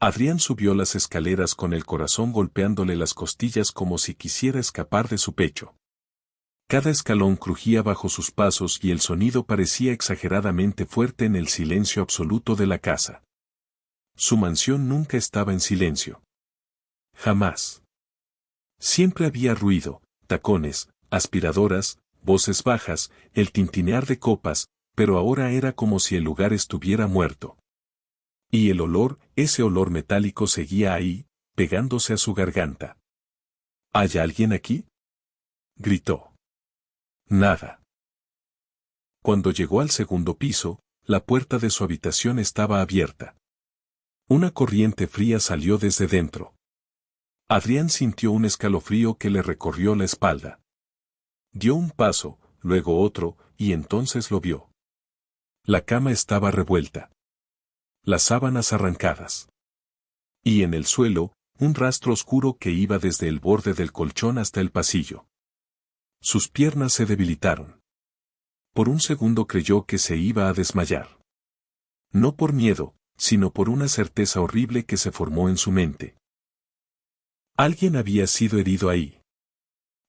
Adrián subió las escaleras con el corazón golpeándole las costillas como si quisiera escapar de su pecho. Cada escalón crujía bajo sus pasos y el sonido parecía exageradamente fuerte en el silencio absoluto de la casa. Su mansión nunca estaba en silencio. Jamás. Siempre había ruido, tacones, aspiradoras, voces bajas, el tintinear de copas, pero ahora era como si el lugar estuviera muerto. Y el olor, ese olor metálico seguía ahí, pegándose a su garganta. ¿Hay alguien aquí?, gritó. Nada. Cuando llegó al segundo piso, la puerta de su habitación estaba abierta. Una corriente fría salió desde dentro. Adrián sintió un escalofrío que le recorrió la espalda. Dio un paso, luego otro, y entonces lo vio. La cama estaba revuelta. Las sábanas arrancadas. Y en el suelo, un rastro oscuro que iba desde el borde del colchón hasta el pasillo. Sus piernas se debilitaron. Por un segundo creyó que se iba a desmayar. No por miedo, sino por una certeza horrible que se formó en su mente. Alguien había sido herido ahí.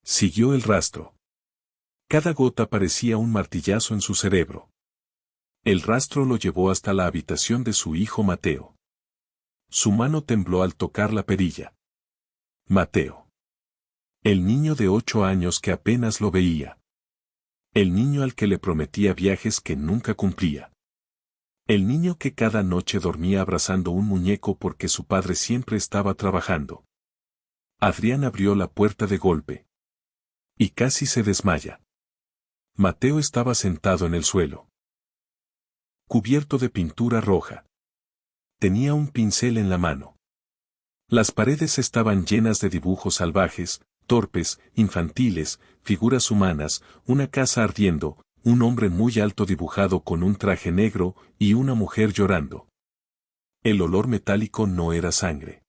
Siguió el rastro. Cada gota parecía un martillazo en su cerebro. El rastro lo llevó hasta la habitación de su hijo Mateo. Su mano tembló al tocar la perilla. Mateo. El niño de 8 años que apenas lo veía. El niño al que le prometía viajes que nunca cumplía. El niño que cada noche dormía abrazando un muñeco porque su padre siempre estaba trabajando. Adrián abrió la puerta de golpe. Y casi se desmaya. Mateo estaba sentado en el suelo. Cubierto de pintura roja. Tenía un pincel en la mano. Las paredes estaban llenas de dibujos salvajes, torpes, infantiles, figuras humanas, una casa ardiendo, un hombre muy alto dibujado con un traje negro y una mujer llorando. El olor metálico no era sangre.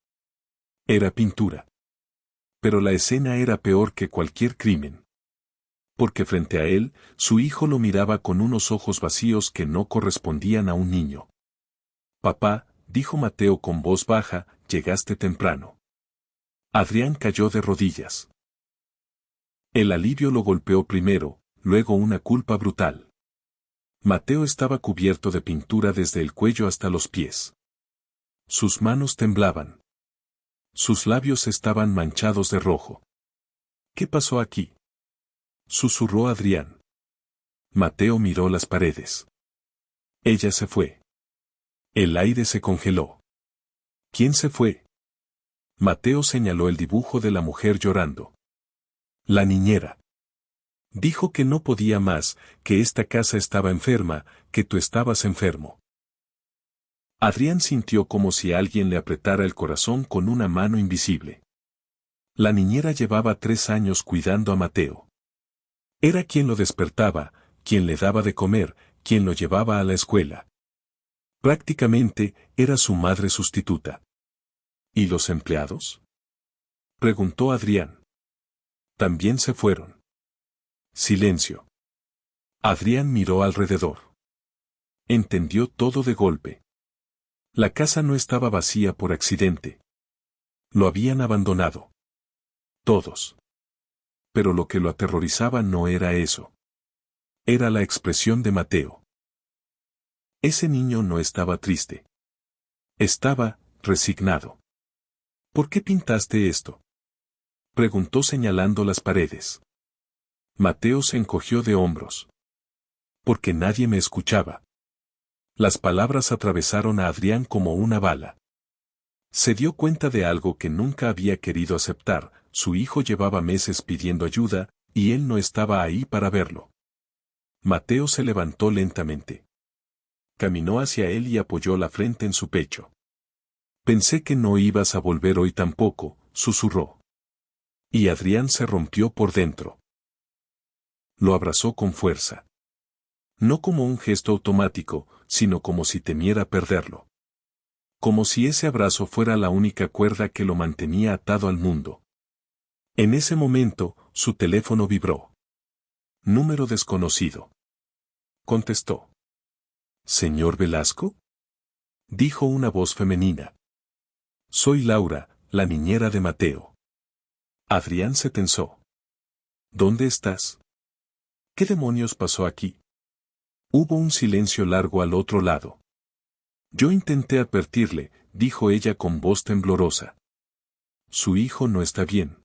Era pintura. Pero la escena era peor que cualquier crimen. Porque frente a él, su hijo lo miraba con unos ojos vacíos que no correspondían a un niño. Papá, dijo Mateo con voz baja, llegaste temprano. Adrián cayó de rodillas. El alivio lo golpeó primero, luego una culpa brutal. Mateo estaba cubierto de pintura desde el cuello hasta los pies. Sus manos temblaban. Sus labios estaban manchados de rojo. ¿Qué pasó aquí?, susurró Adrián. Mateo miró las paredes. Ella se fue. El aire se congeló. ¿Quién se fue? Mateo señaló el dibujo de la mujer llorando. La niñera. Dijo que no podía más, que esta casa estaba enferma, que tú estabas enfermo. Adrián sintió como si alguien le apretara el corazón con una mano invisible. La niñera llevaba 3 años cuidando a Mateo. Era quien lo despertaba, quien le daba de comer, quien lo llevaba a la escuela. Prácticamente, era su madre sustituta. ¿Y los empleados?, preguntó Adrián. También se fueron. Silencio. Adrián miró alrededor. Entendió todo de golpe. La casa no estaba vacía por accidente. Lo habían abandonado. Todos. Pero lo que lo aterrorizaba no era eso. Era la expresión de Mateo. Ese niño no estaba triste. Estaba resignado. ¿Por qué pintaste esto?, preguntó señalando las paredes. Mateo se encogió de hombros. Porque nadie me escuchaba. Las palabras atravesaron a Adrián como una bala. Se dio cuenta de algo que nunca había querido aceptar: su hijo llevaba meses pidiendo ayuda, y él no estaba ahí para verlo. Mateo se levantó lentamente. Caminó hacia él y apoyó la frente en su pecho. Pensé que no ibas a volver hoy tampoco, susurró. Y Adrián se rompió por dentro. Lo abrazó con fuerza. No como un gesto automático, sino como si temiera perderlo. Como si ese abrazo fuera la única cuerda que lo mantenía atado al mundo. En ese momento, su teléfono vibró. Número desconocido. Contestó. ¿Señor Velasco?, dijo una voz femenina. Soy Laura, la niñera de Mateo. Adrián se tensó. ¿Dónde estás? ¿Qué demonios pasó aquí? Hubo un silencio largo al otro lado. Yo intenté advertirle, dijo ella con voz temblorosa. Su hijo no está bien.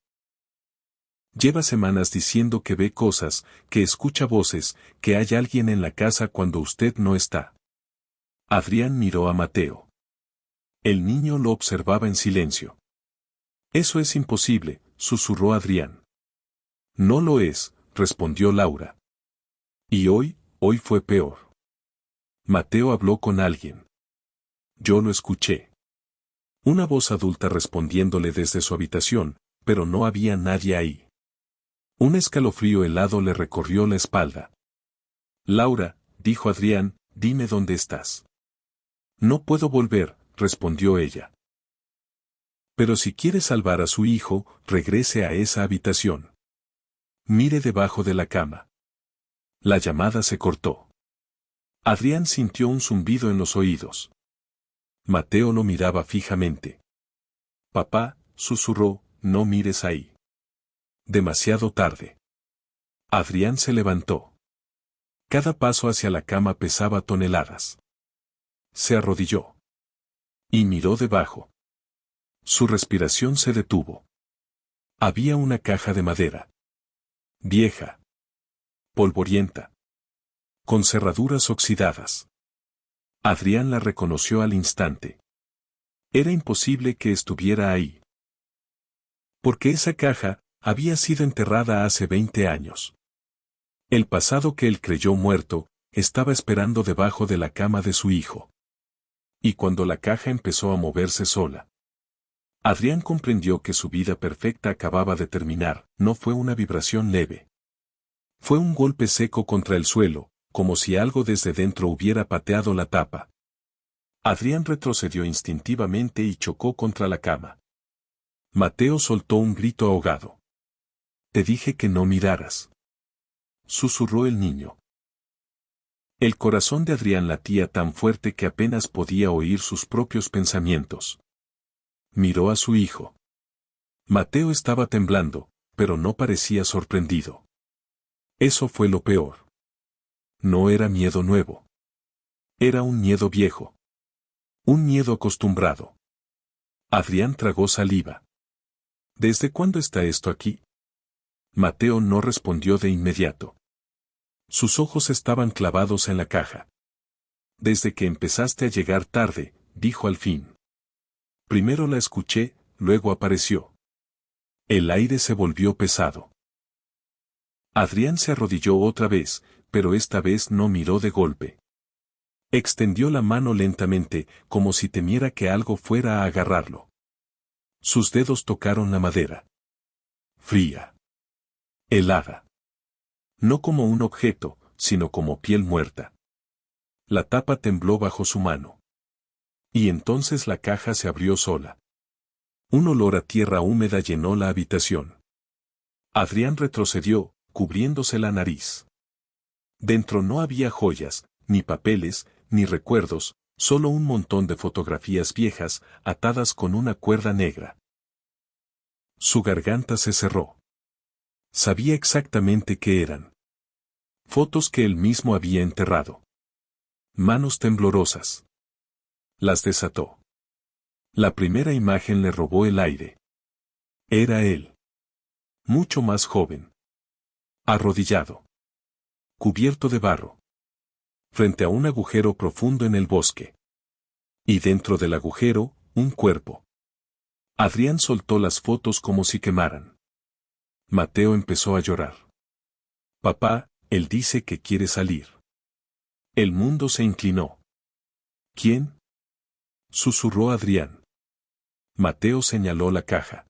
Lleva semanas diciendo que ve cosas, que escucha voces, que hay alguien en la casa cuando usted no está. Adrián miró a Mateo. El niño lo observaba en silencio. Eso es imposible, susurró Adrián. No lo es, respondió Laura. Y hoy fue peor. Mateo habló con alguien. Yo lo escuché. Una voz adulta respondiéndole desde su habitación, pero no había nadie ahí. Un escalofrío helado le recorrió la espalda. Laura, dijo Adrián, dime dónde estás. No puedo volver, respondió ella. Pero si quiere salvar a su hijo, regrese a esa habitación. Mire debajo de la cama. La llamada se cortó. Adrián sintió un zumbido en los oídos. Mateo lo miraba fijamente. Papá, susurró, no mires ahí. Demasiado tarde. Adrián se levantó. Cada paso hacia la cama pesaba toneladas. Se arrodilló. Y miró debajo. Su respiración se detuvo. Había una caja de madera. Vieja. Polvorienta. Con cerraduras oxidadas. Adrián la reconoció al instante. Era imposible que estuviera ahí. Porque esa caja había sido enterrada hace 20 años. El pasado que él creyó muerto, estaba esperando debajo de la cama de su hijo. Y cuando la caja empezó a moverse sola, Adrián comprendió que su vida perfecta acababa de terminar. No fue una vibración leve. Fue un golpe seco contra el suelo, como si algo desde dentro hubiera pateado la tapa. Adrián retrocedió instintivamente y chocó contra la cama. Mateo soltó un grito ahogado. Te dije que no miraras. Susurró el niño. El corazón de Adrián latía tan fuerte que apenas podía oír sus propios pensamientos. Miró a su hijo. Mateo estaba temblando, pero no parecía sorprendido. Eso fue lo peor. No era miedo nuevo. Era un miedo viejo. Un miedo acostumbrado. Adrián tragó saliva. ¿Desde cuándo está esto aquí? Mateo no respondió de inmediato. Sus ojos estaban clavados en la caja. Desde que empezaste a llegar tarde, dijo al fin. Primero la escuché, luego apareció. El aire se volvió pesado. Adrián se arrodilló otra vez, pero esta vez no miró de golpe. Extendió la mano lentamente, como si temiera que algo fuera a agarrarlo. Sus dedos tocaron la madera. Fría. Helada. No como un objeto, sino como piel muerta. La tapa tembló bajo su mano. Y entonces la caja se abrió sola. Un olor a tierra húmeda llenó la habitación. Adrián retrocedió, cubriéndose la nariz. Dentro no había joyas, ni papeles, ni recuerdos, solo un montón de fotografías viejas, atadas con una cuerda negra. Su garganta se cerró. Sabía exactamente qué eran. Fotos que él mismo había enterrado. Manos temblorosas. Las desató. La primera imagen le robó el aire. Era él. Mucho más joven. Arrodillado. Cubierto de barro. Frente a un agujero profundo en el bosque. Y dentro del agujero, un cuerpo. Adrián soltó las fotos como si quemaran. Mateo empezó a llorar. Papá, él dice que quiere salir. El mundo se inclinó. ¿Quién? Susurró Adrián. Mateo señaló la caja.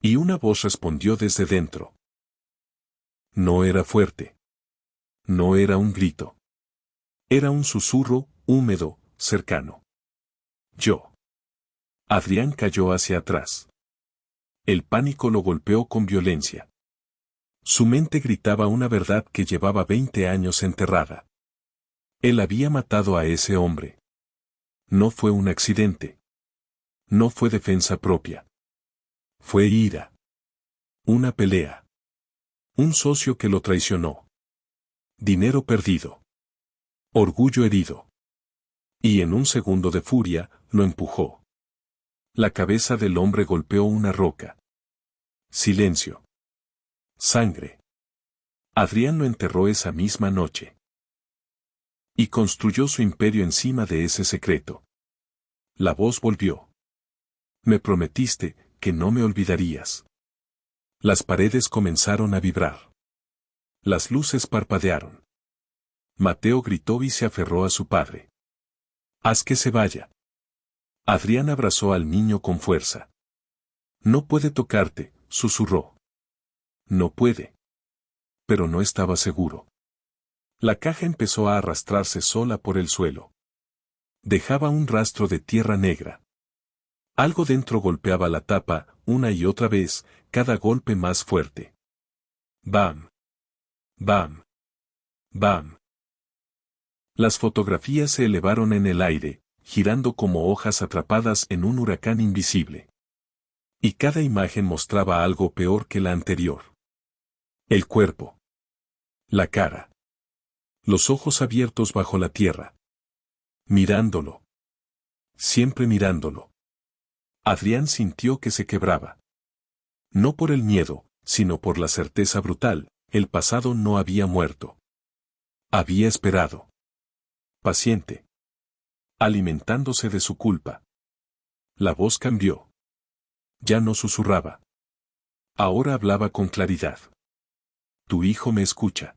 Y una voz respondió desde dentro. No era fuerte. No era un grito. Era un susurro, húmedo, cercano. Yo. Adrián cayó hacia atrás. El pánico lo golpeó con violencia. Su mente gritaba una verdad que llevaba 20 años enterrada. Él había matado a ese hombre. No fue un accidente. No fue defensa propia. Fue ira. Una pelea. Un socio que lo traicionó. Dinero perdido. Orgullo herido. Y en un segundo de furia, lo empujó. La cabeza del hombre golpeó una roca. Silencio. Sangre. Adrián lo enterró esa misma noche. Y construyó su imperio encima de ese secreto. La voz volvió. Me prometiste que no me olvidarías. Las paredes comenzaron a vibrar. Las luces parpadearon. Mateo gritó y se aferró a su padre. Haz que se vaya. Adrián abrazó al niño con fuerza. No puede tocarte, susurró. No puede. Pero no estaba seguro. La caja empezó a arrastrarse sola por el suelo. Dejaba un rastro de tierra negra. Algo dentro golpeaba la tapa, una y otra vez, cada golpe más fuerte. Bam. Bam. Bam. Las fotografías se elevaron en el aire, girando como hojas atrapadas en un huracán invisible. Y cada imagen mostraba algo peor que la anterior. El cuerpo. La cara. Los ojos abiertos bajo la tierra. Mirándolo. Siempre mirándolo. Adrián sintió que se quebraba. No por el miedo, sino por la certeza brutal, el pasado no había muerto. Había esperado. Paciente. Alimentándose de su culpa. La voz cambió. Ya no susurraba. Ahora hablaba con claridad. Tu hijo me escucha.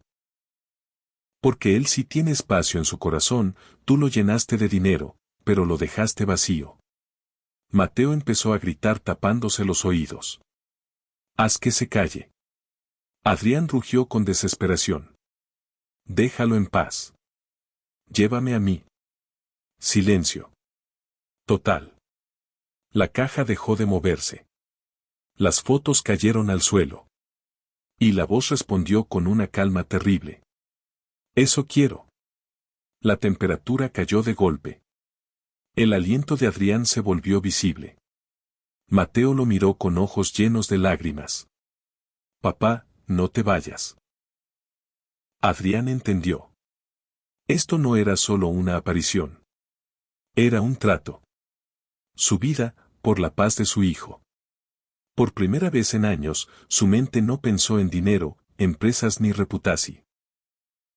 Porque él sí tiene espacio en su corazón, tú lo llenaste de dinero, pero lo dejaste vacío. Mateo empezó a gritar tapándose los oídos. Haz que se calle. Adrián rugió con desesperación. Déjalo en paz. Llévame a mí. Silencio. Total. La caja dejó de moverse. Las fotos cayeron al suelo. Y la voz respondió con una calma terrible. Eso quiero. La temperatura cayó de golpe. El aliento de Adrián se volvió visible. Mateo lo miró con ojos llenos de lágrimas. Papá, no te vayas. Adrián entendió. Esto no era solo una aparición. Era un trato. Su vida, por la paz de su hijo. Por primera vez en años, su mente no pensó en dinero, empresas ni reputación.